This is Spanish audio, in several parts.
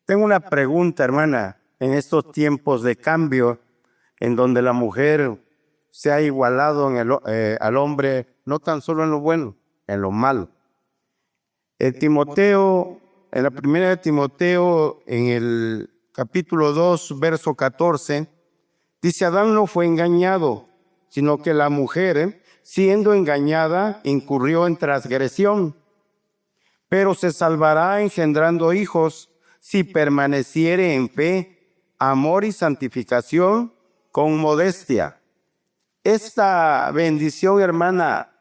Tengo una pregunta, hermana. En estos tiempos de cambio, en donde la mujer se ha igualado al hombre, no tan solo en lo bueno, en lo malo. En la primera de Timoteo, en el capítulo 2, verso 14, dice: Adán no fue engañado, sino que la mujer, siendo engañada, incurrió en transgresión, pero se salvará engendrando hijos si permaneciere en fe, amor y santificación con modestia. Esta bendición, hermana,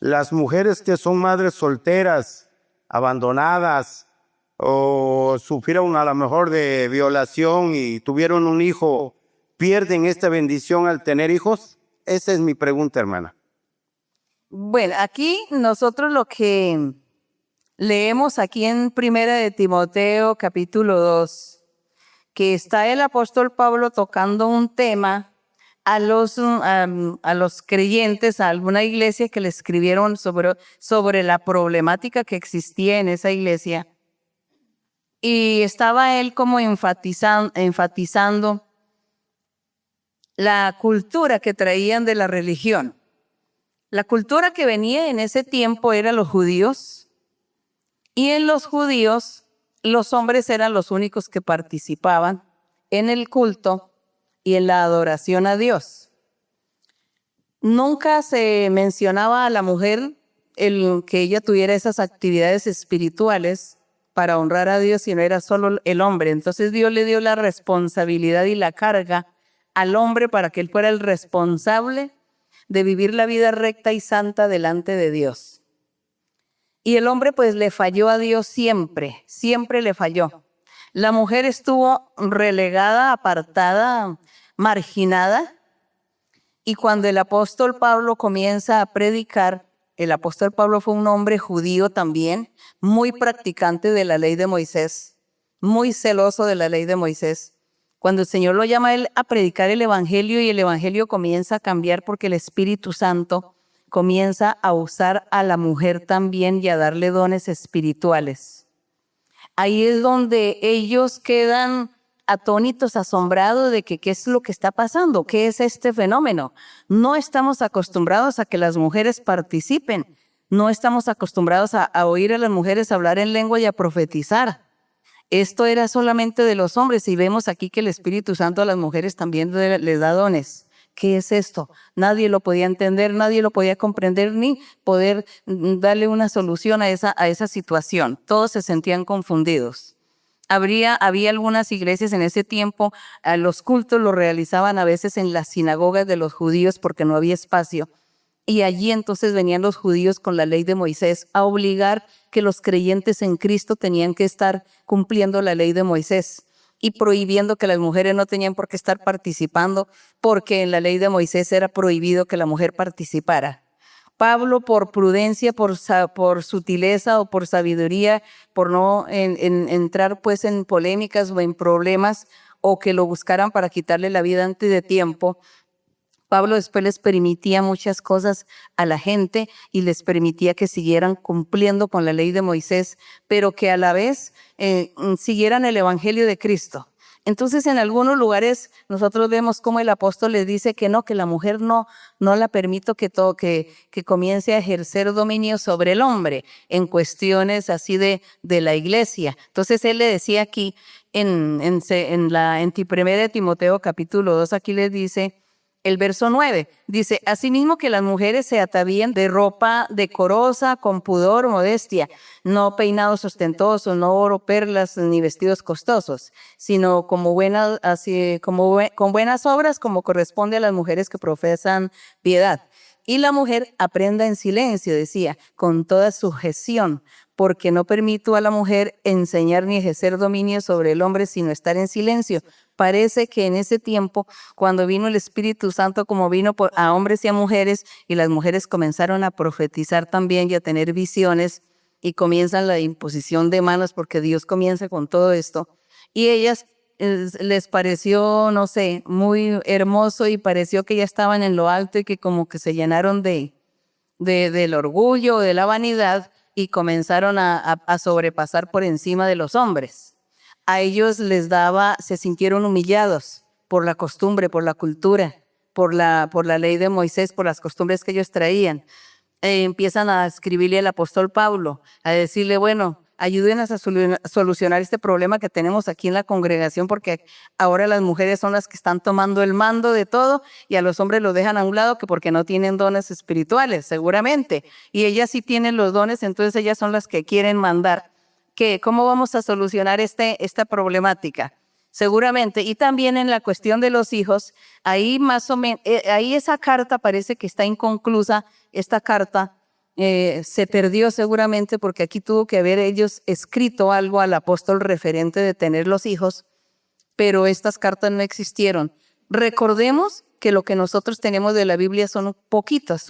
las mujeres que son madres solteras, abandonadas, o sufrieron a lo mejor de violación y tuvieron un hijo, ¿pierden esta bendición al tener hijos? Esa es mi pregunta, hermana. Bueno, aquí nosotros lo que leemos aquí en Primera de Timoteo, capítulo 2, que está el apóstol Pablo tocando un tema a los creyentes, a alguna iglesia que le escribieron sobre la problemática que existía en esa iglesia. Y estaba él como enfatizando la cultura que traían de la religión. La cultura que venía en ese tiempo era los judíos, y en los judíos los hombres eran los únicos que participaban en el culto y en la adoración a Dios. Nunca se mencionaba a la mujer que ella tuviera esas actividades espirituales para honrar a Dios, sino era solo el hombre. Entonces Dios le dio la responsabilidad y la carga al hombre para que él fuera el responsable de vivir la vida recta y santa delante de Dios. Y el hombre pues le falló a Dios siempre, siempre le falló. La mujer estuvo relegada, apartada, marginada. Y cuando el apóstol Pablo comienza a predicar, el apóstol Pablo fue un hombre judío también, muy practicante de la ley de Moisés, muy celoso de la ley de Moisés. Cuando el Señor lo llama a él a predicar el evangelio, y el evangelio comienza a cambiar porque el Espíritu Santo comienza a usar a la mujer también y a darle dones espirituales. Ahí es donde ellos quedan atónitos, asombrados de que qué es lo que está pasando, qué es este fenómeno. No estamos acostumbrados a que las mujeres participen, no estamos acostumbrados a oír a las mujeres hablar en lengua y a profetizar. Esto era solamente de los hombres, y vemos aquí que el Espíritu Santo a las mujeres también les da dones. ¿Qué es esto? Nadie lo podía entender, nadie lo podía comprender, ni poder darle una solución a esa situación. Todos se sentían confundidos. Había algunas iglesias en ese tiempo, los cultos los realizaban a veces en las sinagogas de los judíos porque no había espacio. Y allí entonces venían los judíos con la ley de Moisés a obligar que los creyentes en Cristo tenían que estar cumpliendo la ley de Moisés, y prohibiendo que las mujeres no tenían por qué estar participando, porque en la ley de Moisés era prohibido que la mujer participara. Pablo, por prudencia, por sutileza o por sabiduría, por no entrar pues en polémicas o en problemas, o que lo buscaran para quitarle la vida antes de tiempo, Pablo después les permitía muchas cosas a la gente y les permitía que siguieran cumpliendo con la ley de Moisés, pero que a la vez siguieran el evangelio de Cristo. Entonces, en algunos lugares nosotros vemos cómo el apóstol les dice que no, que la mujer no la permito que comience a ejercer dominio sobre el hombre en cuestiones así de la iglesia. Entonces, él le decía aquí en 1 de Timoteo capítulo 2, aquí les dice, el verso 9, dice: asimismo que las mujeres se atavíen de ropa decorosa, con pudor, modestia, no peinados ostentosos, no oro, perlas, ni vestidos costosos, sino con buenas obras, como corresponde a las mujeres que profesan piedad. Y la mujer aprenda en silencio, decía, con toda sujeción, porque no permito a la mujer enseñar ni ejercer dominio sobre el hombre, sino estar en silencio. Parece que en ese tiempo, cuando vino el Espíritu Santo, como vino a hombres y a mujeres, y las mujeres comenzaron a profetizar también y a tener visiones, y comienzan la imposición de manos, porque Dios comienza con todo esto, y ellas les pareció, no sé, muy hermoso, y pareció que ya estaban en lo alto y que como que se llenaron del orgullo, de la vanidad, y comenzaron a sobrepasar por encima de los hombres. a ellos les daba, se sintieron humillados por la costumbre, por la cultura, por la ley de Moisés, por las costumbres que ellos traían. Empiezan a escribirle al apóstol Pablo, a decirle, bueno, ayúdenos a solucionar este problema que tenemos aquí en la congregación, porque ahora las mujeres son las que están tomando el mando de todo y a los hombres los dejan a un lado que porque no tienen dones espirituales, seguramente. Y ellas sí tienen los dones, entonces ellas son las que quieren mandar. ¿Cómo vamos a solucionar esta problemática? Seguramente. Y también en la cuestión de los hijos, ahí más o menos, ahí esa carta parece que está inconclusa. Esta carta se perdió seguramente porque aquí tuvo que haber ellos escrito algo al apóstol referente de tener los hijos, pero estas cartas no existieron. Recordemos que lo que nosotros tenemos de la Biblia son poquitas,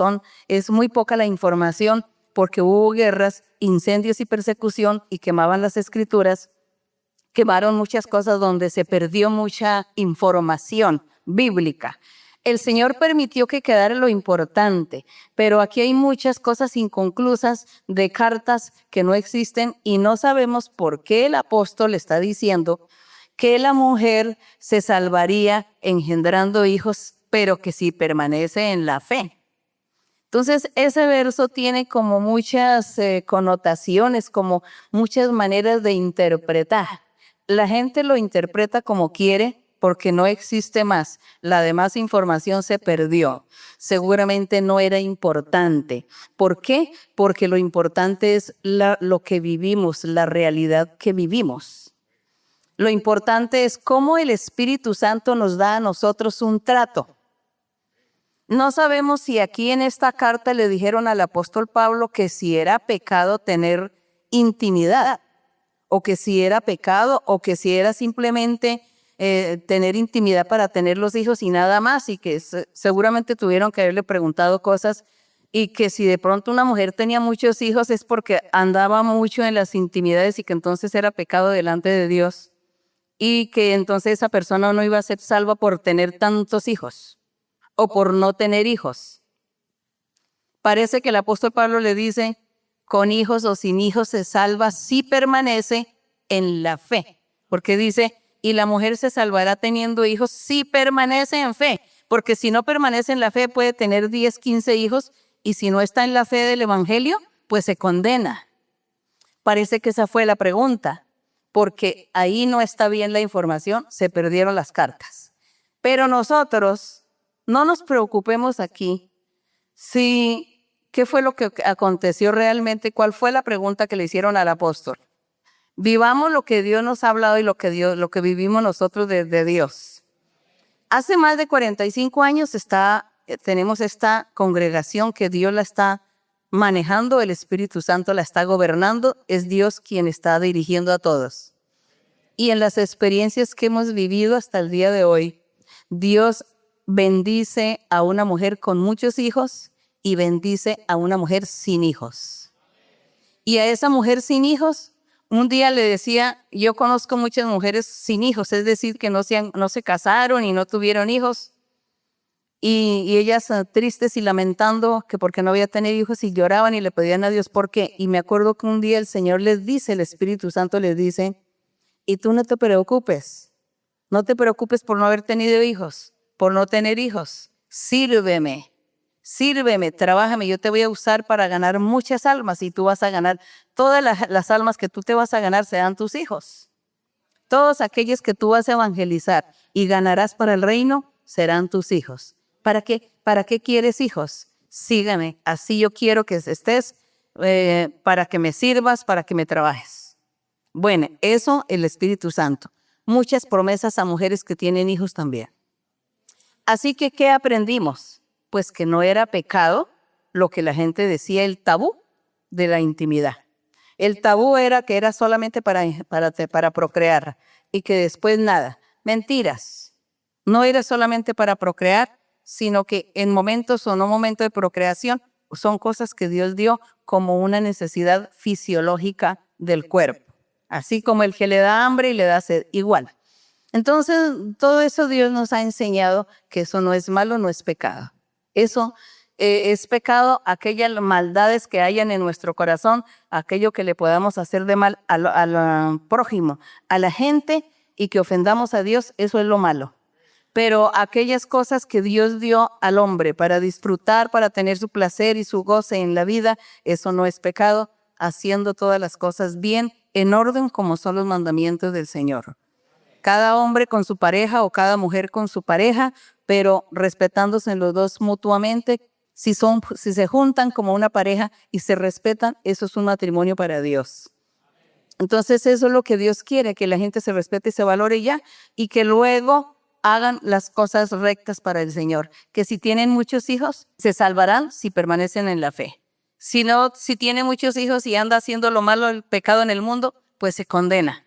es muy poca la información porque hubo guerras, incendios y persecución y quemaban las escrituras. Quemaron muchas cosas donde se perdió mucha información bíblica. El Señor permitió que quedara lo importante, pero aquí hay muchas cosas inconclusas de cartas que no existen y no sabemos por qué el apóstol está diciendo que la mujer se salvaría engendrando hijos, pero que si permanece en la fe. Entonces, ese verso tiene como muchas connotaciones, como muchas maneras de interpretar. La gente lo interpreta como quiere porque no existe más. La demás información se perdió. Seguramente no era importante. ¿Por qué? Porque lo importante es lo que vivimos, la realidad que vivimos. Lo importante es cómo el Espíritu Santo nos da a nosotros un trato. No sabemos si aquí en esta carta le dijeron al apóstol Pablo que si era pecado tener intimidad, o que si era pecado, o que si era simplemente tener intimidad para tener los hijos y nada más, y que seguramente tuvieron que haberle preguntado cosas, y que si de pronto una mujer tenía muchos hijos es porque andaba mucho en las intimidades y que entonces era pecado delante de Dios, y que entonces esa persona no iba a ser salva por tener tantos hijos o por no tener hijos. Parece que el apóstol Pablo le dice, con hijos o sin hijos se salva si permanece en la fe. Porque dice, y la mujer se salvará teniendo hijos si permanece en fe. Porque si no permanece en la fe puede tener 10, 15 hijos y si no está en la fe del evangelio, pues se condena. Parece que esa fue la pregunta, porque ahí no está bien la información, se perdieron las cartas. Pero nosotros no nos preocupemos aquí qué fue lo que aconteció realmente, cuál fue la pregunta que le hicieron al apóstol. Vivamos lo que Dios nos ha hablado y lo que vivimos nosotros de Dios. Hace más de 45 años tenemos esta congregación que Dios la está manejando, el Espíritu Santo la está gobernando, es Dios quien está dirigiendo a todos. Y en las experiencias que hemos vivido hasta el día de hoy, Dios bendice a una mujer con muchos hijos y bendice a una mujer sin hijos. Y a esa mujer sin hijos, un día le decía, yo conozco muchas mujeres sin hijos, es decir, que no se casaron y no tuvieron hijos. Y ellas tristes y lamentando que porque no había tenido hijos y lloraban y le pedían a Dios por qué. Y me acuerdo que un día el Señor les dice, el Espíritu Santo les dice, y tú no te preocupes por no haber tenido hijos, por no tener hijos. Sírveme, trabájame, yo te voy a usar para ganar muchas almas y tú vas a ganar, todas las almas que tú te vas a ganar serán tus hijos. Todos aquellos que tú vas a evangelizar y ganarás para el reino serán tus hijos. ¿Para qué? ¿Para qué quieres hijos? Sígueme, así yo quiero que estés, para que me sirvas, para que me trabajes. Bueno, eso el Espíritu Santo. Muchas promesas a mujeres que tienen hijos también. Así que, ¿qué aprendimos? Pues que no era pecado lo que la gente decía, el tabú de la intimidad. El tabú era que era solamente para procrear y que después nada. Mentiras. No era solamente para procrear, sino que en momentos o no momentos de procreación son cosas que Dios dio como una necesidad fisiológica del cuerpo. Así como el que le da hambre y le da sed, igual. Entonces, todo eso Dios nos ha enseñado que eso no es malo, no es pecado. Eso es pecado aquellas maldades que hayan en nuestro corazón, aquello que le podamos hacer de mal al prójimo, a la gente y que ofendamos a Dios, eso es lo malo. Pero aquellas cosas que Dios dio al hombre para disfrutar, para tener su placer y su goce en la vida, eso no es pecado, haciendo todas las cosas bien, en orden como son los mandamientos del Señor. Cada hombre con su pareja o cada mujer con su pareja, pero respetándose los dos mutuamente. Si se juntan como una pareja y se respetan, eso es un matrimonio para Dios. Entonces eso es lo que Dios quiere, que la gente se respete y se valore ya, y que luego hagan las cosas rectas para el Señor. Que si tienen muchos hijos, se salvarán si permanecen en la fe. Si no, si tiene muchos hijos y anda haciendo lo malo, el pecado en el mundo, pues se condena.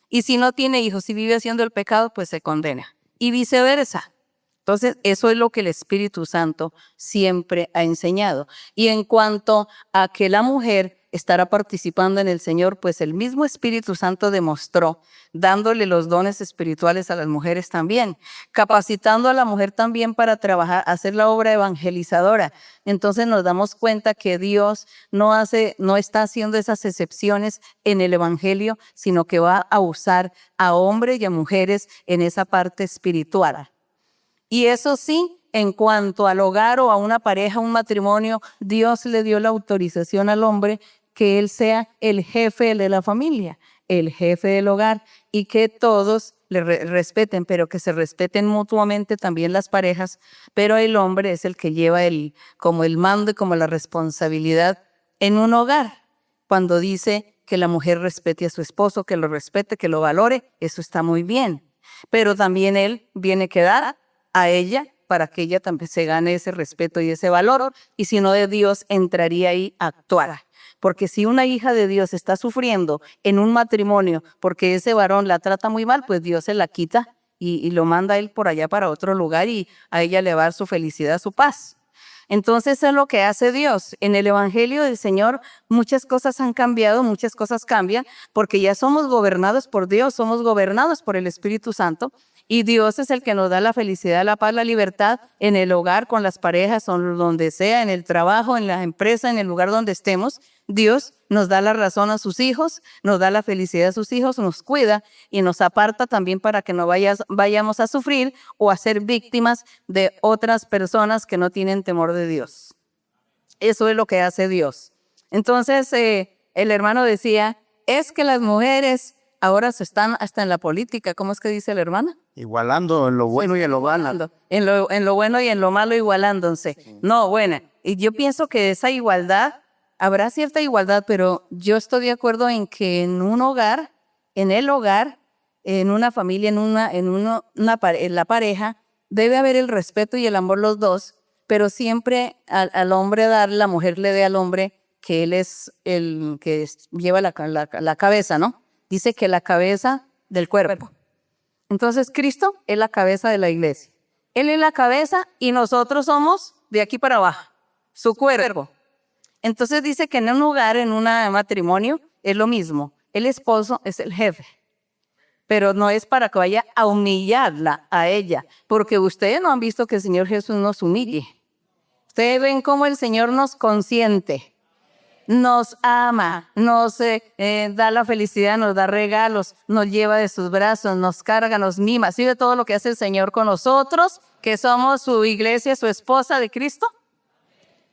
Y si no tiene hijos y vive haciendo el pecado, pues se condena. Y viceversa. Entonces, eso es lo que el Espíritu Santo siempre ha enseñado. Y en cuanto a que la mujer estará participando en el Señor, pues el mismo Espíritu Santo demostró, dándole los dones espirituales a las mujeres también, capacitando a la mujer también para trabajar, hacer la obra evangelizadora. Entonces nos damos cuenta que Dios no está haciendo esas excepciones en el Evangelio, sino que va a usar a hombres y a mujeres en esa parte espiritual. Y eso sí, en cuanto al hogar o a una pareja, un matrimonio, Dios le dio la autorización al hombre que él sea el jefe de la familia, el jefe del hogar, y que todos le respeten, pero que se respeten mutuamente también las parejas, pero el hombre es el que lleva como el mando y como la responsabilidad en un hogar. Cuando dice que la mujer respete a su esposo, que lo respete, que lo valore, eso está muy bien. Pero también él viene que dar a ella para que ella también se gane ese respeto y ese valor, y si no, de Dios entraría ahí a actuar. Porque si una hija de Dios está sufriendo en un matrimonio porque ese varón la trata muy mal, pues Dios se la quita y lo manda a él por allá para otro lugar, y a ella le va a dar su felicidad, su paz. Entonces es lo que hace Dios. En el Evangelio del Señor muchas cosas han cambiado, muchas cosas cambian, porque ya somos gobernados por Dios, somos gobernados por el Espíritu Santo, y Dios es el que nos da la felicidad, la paz, la libertad en el hogar, con las parejas, o donde sea, en el trabajo, en la empresa, en el lugar donde estemos. Dios nos da la razón a sus hijos, nos da la felicidad a sus hijos, nos cuida y nos aparta también para que no vayamos a sufrir o a ser víctimas de otras personas que no tienen temor de Dios. Eso es lo que hace Dios. Entonces, el hermano decía, es que las mujeres ahora se están hasta en la política. ¿Cómo es que dice el hermano? Igualando en lo bueno y en lo malo. En lo bueno y en lo malo igualándose. No, bueno, y yo pienso que esa igualdad, habrá cierta igualdad, pero yo estoy de acuerdo en que en un hogar, en el hogar, en una familia, en la pareja, debe haber el respeto y el amor los dos, pero siempre al hombre dar, la mujer le dé al hombre que él es el que lleva la cabeza, ¿no? Dice que la cabeza del cuerpo. Entonces Cristo es la cabeza de la iglesia. Él es la cabeza y nosotros somos de aquí para abajo, su cuerpo. Entonces dice que en un hogar, en un matrimonio, es lo mismo. El esposo es el jefe, pero no es para que vaya a humillarla a ella, porque ustedes no han visto que el Señor Jesús nos humille. Ustedes ven cómo el Señor nos consiente, nos ama, nos da la felicidad, nos da regalos, nos lleva de sus brazos, nos carga, nos mima. ¿Sí ve todo lo que hace el Señor con nosotros, que somos su iglesia, su esposa de Cristo?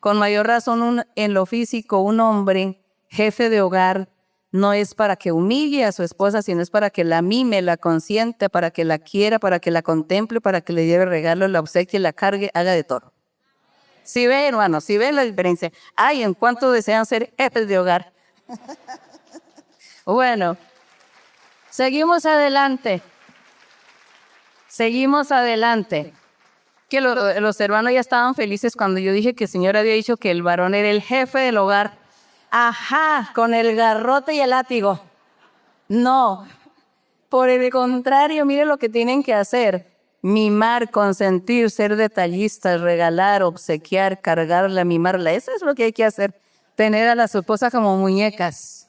Con mayor razón, en lo físico, un hombre, jefe de hogar, no es para que humille a su esposa, sino es para que la mime, la consienta, para que la quiera, para que la contemple, para que le lleve regalos, la obsequie, la cargue, haga de todo. ¿Sí ve, hermano? ¿Sí ve la diferencia? Ay, ¿en cuánto desean ser jefes de hogar? Bueno, seguimos adelante. Seguimos adelante. Que los hermanos ya estaban felices cuando yo dije que el Señor había dicho que el varón era el jefe del hogar. Ajá, con el garrote y el látigo. No, por el contrario, mire lo que tienen que hacer. Mimar, consentir, ser detallistas, regalar, obsequiar, cargarla, mimarla. Eso es lo que hay que hacer. Tener a las esposas como muñecas.